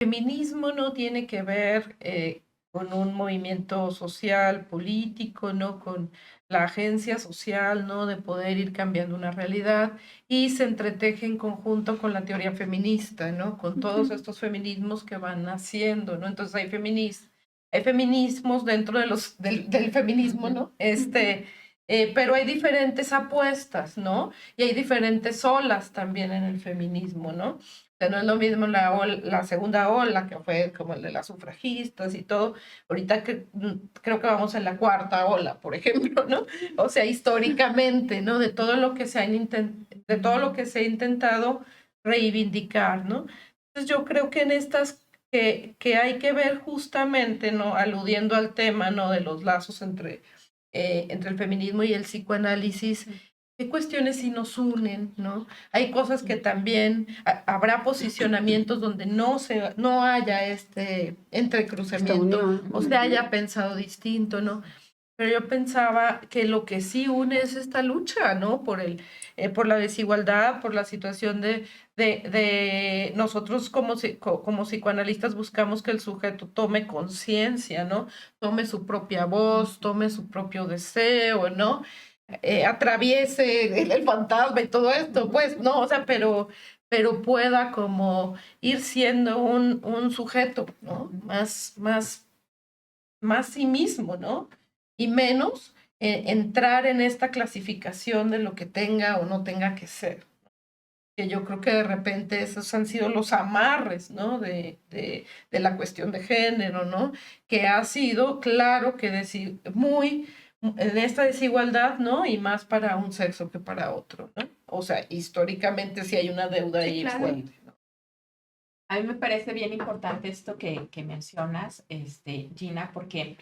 feminismo no tiene que ver con un movimiento social, político, ¿no? Con la agencia social, ¿no? De poder ir cambiando una realidad y se entreteje en conjunto con la teoría feminista, ¿no? Con todos estos feminismos que van naciendo, ¿no? Entonces hay feminismos dentro de del feminismo, ¿no? Pero hay diferentes apuestas, ¿no? Y hay diferentes olas también en el feminismo, ¿no? Sea, no es lo mismo la segunda ola, que fue como el de las sufragistas y todo. Ahorita creo que vamos en la cuarta ola, por ejemplo, ¿no? O sea, históricamente, ¿no? De todo lo que de todo lo que se ha intentado reivindicar, ¿no? Entonces yo creo que en estas que hay que ver justamente, ¿no? Aludiendo al tema, ¿no? De los lazos entre el feminismo y el psicoanálisis, ¿qué cuestiones sí nos unen, no? Hay cosas que también habrá posicionamientos donde no haya este entrecruzamiento o se haya pensado distinto, ¿no? Pero yo pensaba que lo que sí une es esta lucha, ¿no? Por la desigualdad, por la situación de nosotros como psicoanalistas buscamos que el sujeto tome conciencia, ¿no? Tome su propia voz, tome su propio deseo, ¿no? Atraviese el fantasma y todo esto, pues, no, o sea, pero pueda como ir siendo un sujeto, ¿no? Más sí mismo, ¿no? Y menos entrar en esta clasificación de lo que tenga o no tenga que ser. Que yo creo que de repente esos han sido los amarres, ¿no? De la cuestión de género, ¿no? Que ha sido, claro, que muy en esta desigualdad, ¿no? Y más para un sexo que para otro, ¿no? O sea, históricamente sí hay una deuda ahí fuerte, ¿no? A mí me parece bien importante esto que mencionas, Gina, porque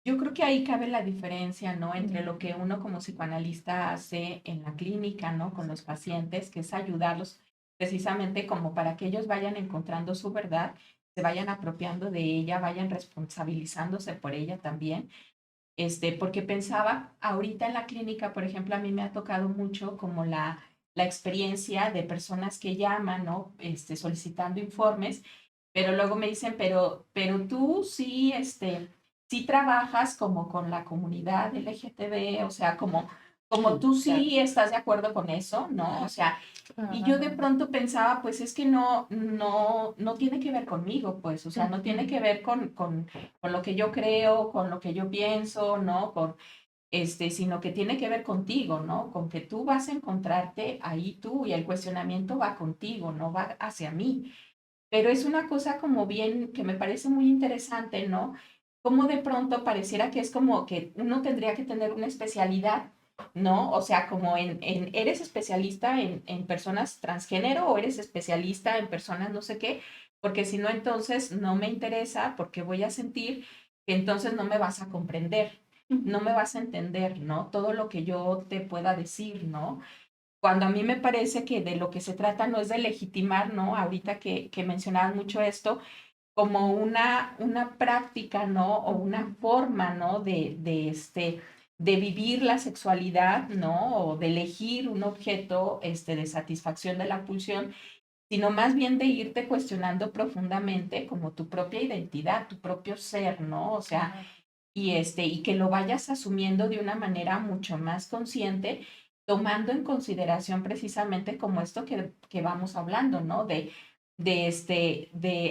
yo creo que ahí cabe la diferencia, ¿no? Entre lo que uno como psicoanalista hace en la clínica, ¿no? Con los pacientes, que es ayudarlos precisamente como para que ellos vayan encontrando su verdad, se vayan apropiando de ella, vayan responsabilizándose por ella también. Porque pensaba ahorita en la clínica, por ejemplo, a mí me ha tocado mucho como la experiencia de personas que llaman, ¿no? Solicitando informes, pero luego me dicen, pero tú sí, sí trabajas como con la comunidad LGTB, o sea, como tú sí estás de acuerdo con eso, ¿no? O sea, y yo de pronto pensaba, pues es que no tiene que ver conmigo, pues, o sea, no tiene que ver con lo que yo creo, con lo que yo pienso, ¿no? Sino que tiene que ver contigo, ¿no? Con que tú vas a encontrarte ahí tú y el cuestionamiento va contigo, no va hacia mí. Pero es una cosa como bien, que me parece muy interesante, ¿no? Como de pronto pareciera que es como que uno tendría que tener una especialidad, ¿no? O sea, como eres especialista en personas transgénero o eres especialista en personas no sé qué, porque si no, entonces no me interesa porque voy a sentir que entonces no me vas a comprender, no me vas a entender, ¿no? Todo lo que yo te pueda decir, ¿no? Cuando a mí me parece que de lo que se trata no es de legitimar, ¿no? Ahorita que mencionabas mucho esto, como una práctica, ¿no? O una forma, ¿no? De vivir la sexualidad, ¿no? O de elegir un objeto, de satisfacción de la pulsión, sino más bien de irte cuestionando profundamente como tu propia identidad, tu propio ser, ¿no? O sea, y que lo vayas asumiendo de una manera mucho más consciente, tomando en consideración precisamente como esto que vamos hablando, ¿no?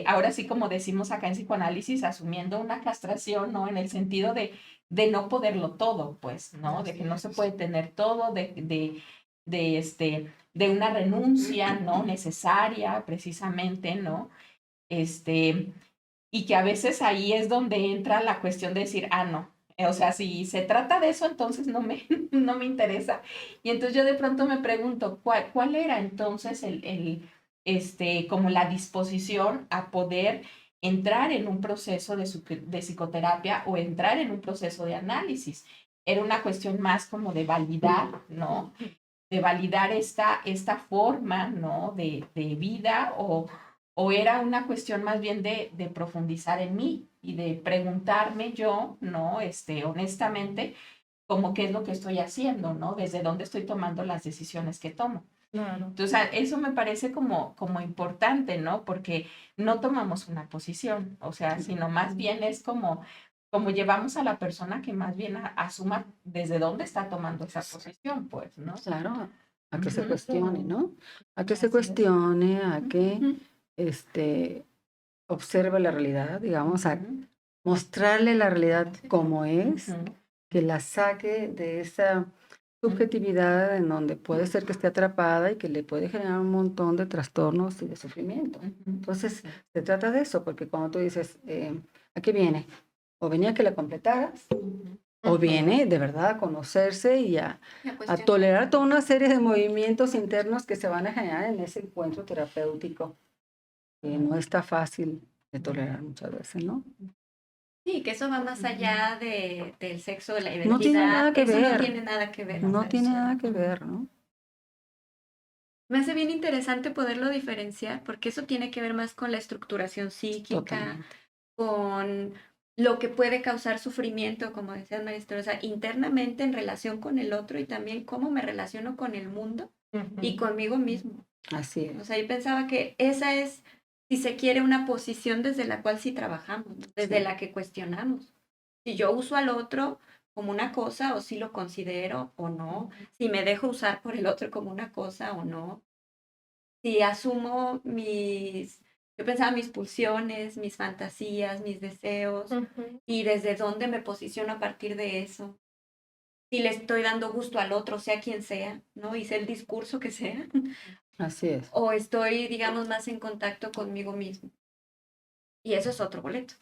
Ahora sí como decimos acá en psicoanálisis, asumiendo una castración, ¿no? En el sentido de no poderlo todo, pues, ¿no? De que no se puede tener todo, de una renuncia, ¿no? Necesaria, precisamente, ¿no? Este, y que a veces ahí es donde entra la cuestión de decir, ah, no, o sea, si se trata de eso, entonces no me interesa. Y entonces yo de pronto me pregunto, ¿cuál era entonces como la disposición a poder entrar en un proceso de psicoterapia o entrar en un proceso de análisis? Era una cuestión más como de validar, ¿no? De validar esta forma, ¿no? De vida o era una cuestión más bien de profundizar en mí y de preguntarme yo, ¿no? Honestamente, como qué es lo que estoy haciendo, ¿no? Desde dónde estoy tomando las decisiones que tomo. Claro. Entonces, eso me parece como importante, ¿no? Porque no tomamos una posición, o sea, sino más bien es como llevamos a la persona que más bien asuma desde dónde está tomando esa posición, pues, ¿no? Claro, a que se Ujú. cuestione, ¿no? A que se Así es. cuestione, a que Ujú. observe la realidad, digamos, a Ujú. mostrarle la realidad como es, Ujú. que la saque de esa subjetividad en donde puede ser que esté atrapada y que le puede generar un montón de trastornos y de sufrimiento. Ujú. Entonces, se trata de eso, porque cuando tú dices, ¿a qué viene? O venía a que la completaras, Ujú. o viene de verdad a conocerse y a cuestionar. tolerar toda una serie de movimientos internos que se van a generar en ese encuentro terapéutico, que no está fácil de tolerar muchas veces, ¿no? Sí, que eso va más allá del sexo, de la No tiene identidad. nada que Eso no ver. tiene nada que ver. No tiene Eso. nada que ver, ¿no? Me hace bien interesante poderlo diferenciar, porque eso tiene que ver más con la estructuración psíquica, Totalmente. con lo que puede causar sufrimiento, como decías, maestra, o sea, internamente en relación con el otro y también cómo me relaciono con el mundo y conmigo mismo. Así O es. sea, yo pensaba que esa es, si se quiere, una posición desde la cual sí trabajamos, ¿no? Desde Sí. la que cuestionamos. Si yo uso al otro como una cosa o si lo considero o no, si me dejo usar por el otro como una cosa o no, si asumo yo pensaba mis pulsiones, mis fantasías, mis deseos y desde dónde me posiciono a partir de eso. Si le estoy dando gusto al otro, sea quien sea, ¿no? Y sea el discurso que sea, Así es. o estoy, digamos, más en contacto conmigo mismo. Y eso es otro boleto.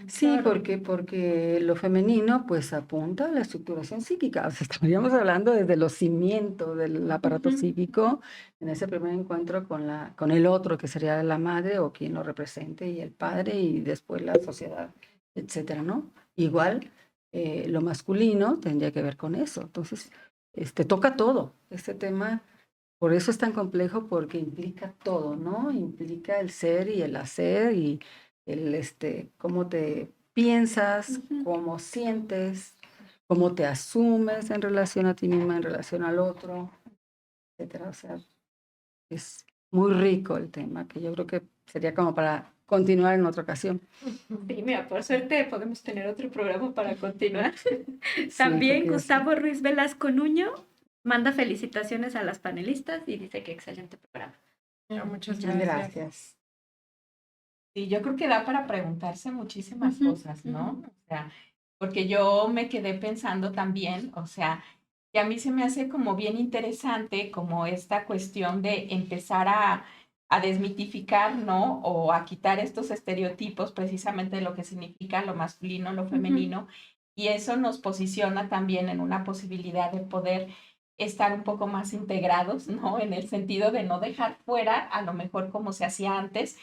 Sí, Claro. porque lo femenino pues apunta a la estructuración psíquica. O sea, estaríamos hablando desde los cimientos del aparato Ujú. psíquico en ese primer encuentro con el otro, que sería la madre o quien lo represente, y el padre, y después la sociedad, etcétera, ¿no? Igual, lo masculino tendría que ver con eso. Entonces, toca todo. Este tema, por eso es tan complejo, porque implica todo, ¿no? Implica el ser y el hacer y cómo te piensas, Ujú. cómo sientes, cómo te asumes en relación a ti misma, en relación al otro, etcétera. O sea, es muy rico el tema, que yo creo que sería como para continuar en otra ocasión. Sí, mira, por suerte podemos tener otro programa para continuar. Sí, También porque Gustavo Ruiz Velasco Nuño manda felicitaciones a las panelistas y dice que excelente programa. Muchas muchas gracias. gracias. Sí, yo creo que da para preguntarse muchísimas Ujú, cosas, ¿no? ujú. O sea, porque yo me quedé pensando también, o sea, que a mí se me hace como bien interesante como esta cuestión de empezar a desmitificar, ¿no? O a quitar estos estereotipos precisamente de lo que significa lo masculino, lo femenino, y eso nos posiciona también en una posibilidad de poder estar un poco más integrados, ¿no? En el sentido de no dejar fuera a lo mejor como se hacía antes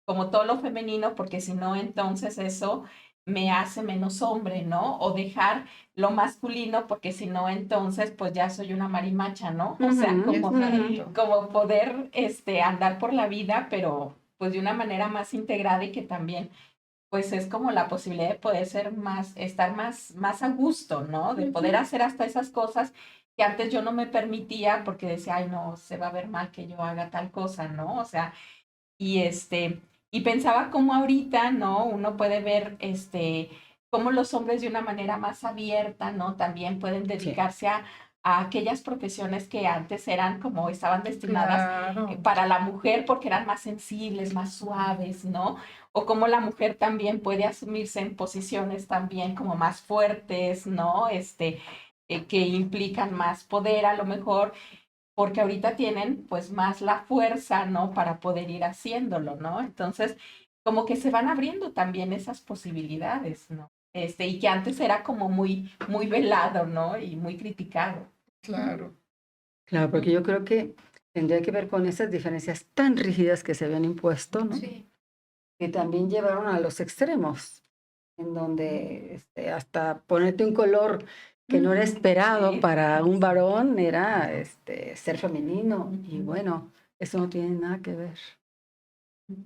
como todo lo femenino, porque si no, entonces eso me hace menos hombre, ¿no? O dejar lo masculino, porque si no, entonces pues ya soy una marimacha, ¿no? O sea, Ujú, Exacto. como poder andar por la vida, pero pues de una manera más integrada y que también pues es como la posibilidad de poder ser más, estar más a gusto, ¿no? De poder Ujú. hacer hasta esas cosas que antes yo no me permitía porque decía, ay, no, se va a ver mal que yo haga tal cosa, ¿no? O sea, y y pensaba cómo ahorita, ¿no? Uno puede ver, cómo los hombres de una manera más abierta, ¿no? También pueden sí. dedicarse a aquellas profesiones que antes eran como estaban destinadas Claro. para la mujer porque eran más sensibles, más suaves, ¿no? O cómo la mujer también puede asumirse en posiciones también como más fuertes, ¿no? Que implican más poder a lo mejor porque ahorita tienen pues más la fuerza, ¿no? Para poder ir haciéndolo, ¿no? Entonces, como que se van abriendo también esas posibilidades, ¿no? Y que antes era como muy velado, ¿no? Y muy criticado. Claro. Claro, porque yo creo que tendría que ver con esas diferencias tan rígidas que se habían impuesto, ¿no? Sí. Que también llevaron a los extremos, en donde hasta ponerte un color que no era esperado Sí. para un varón era ser femenino. Y bueno, eso no tiene nada que ver.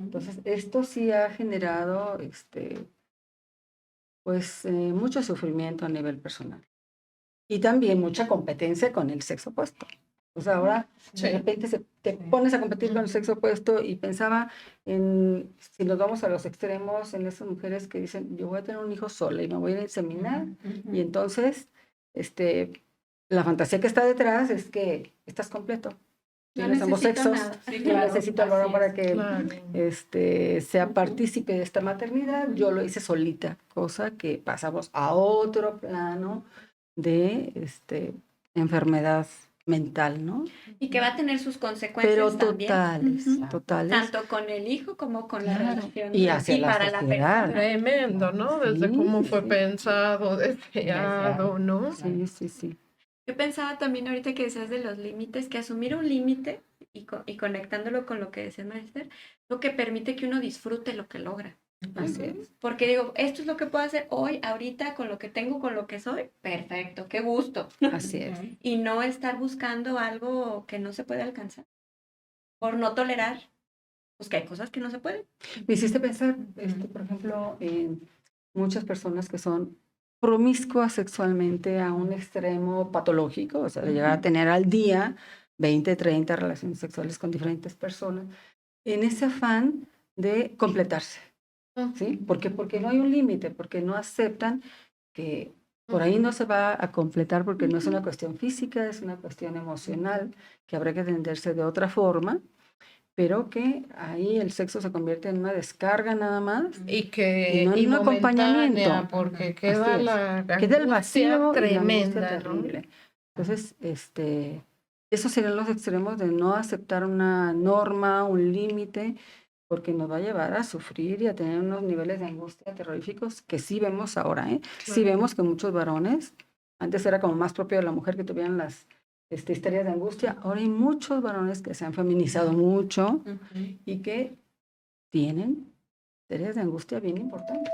Entonces, esto sí ha generado pues mucho sufrimiento a nivel personal. Y también mucha competencia con el sexo opuesto. O sea, ahora Sí. de repente te pones a competir con el sexo opuesto y pensaba en, si nos vamos a los extremos, en esas mujeres que dicen, yo voy a tener un hijo sola y me voy a inseminar. Y entonces, la fantasía que está detrás es que estás completo. No Tienes ambos necesito sexos. nada. Sí, Yo claro, necesito al así varón para es. que Claro. sea Ujú. partícipe de esta maternidad. Yo lo hice solita, cosa que pasamos a otro plano de enfermedad mental, ¿no? Y que va a tener sus consecuencias Pero también. totales, Ujú. totales. Tanto con el hijo como con la Claro. relación. Y hacia la para la sociedad. persona. Tremendo, ¿no? Desde Sí, cómo fue sí. pensado, deseado, ¿no? Sí, sí, sí. Yo pensaba también ahorita que decías de los límites, que asumir un límite y conectándolo con lo que decía Maester, lo que permite que uno disfrute lo que logra. Así es. Porque digo, esto es lo que puedo hacer hoy, ahorita, con lo que tengo, con lo que soy, perfecto, qué gusto. Así es. Y no estar buscando algo que no se puede alcanzar, por no tolerar, pues que hay cosas que no se pueden. Me hiciste pensar, por ejemplo, en muchas personas que son promiscuas sexualmente a un extremo patológico, o sea, de llegar a tener al día 20, 30 relaciones sexuales con diferentes personas, en ese afán de completarse, ¿sí? ¿Por qué? Porque no hay un límite, porque no aceptan que por ahí no se va a completar porque no es una cuestión física, es una cuestión emocional que habrá que atenderse de otra forma, pero que ahí el sexo se convierte en una descarga nada más Y que y no en un acompañamiento. momentánea, porque Así queda es. la Queda el angustia vacío y la angustia tremenda, ¿no? terrible. Entonces, esos serían los extremos de no aceptar una norma, un límite, porque nos va a llevar a sufrir y a tener unos niveles de angustia terroríficos que sí vemos ahora, ¿eh? Sí Claro. vemos que muchos varones, antes era como más propio de la mujer que tuvieran las historias de angustia, ahora hay muchos varones que se han feminizado mucho y que tienen historias de angustia bien importantes.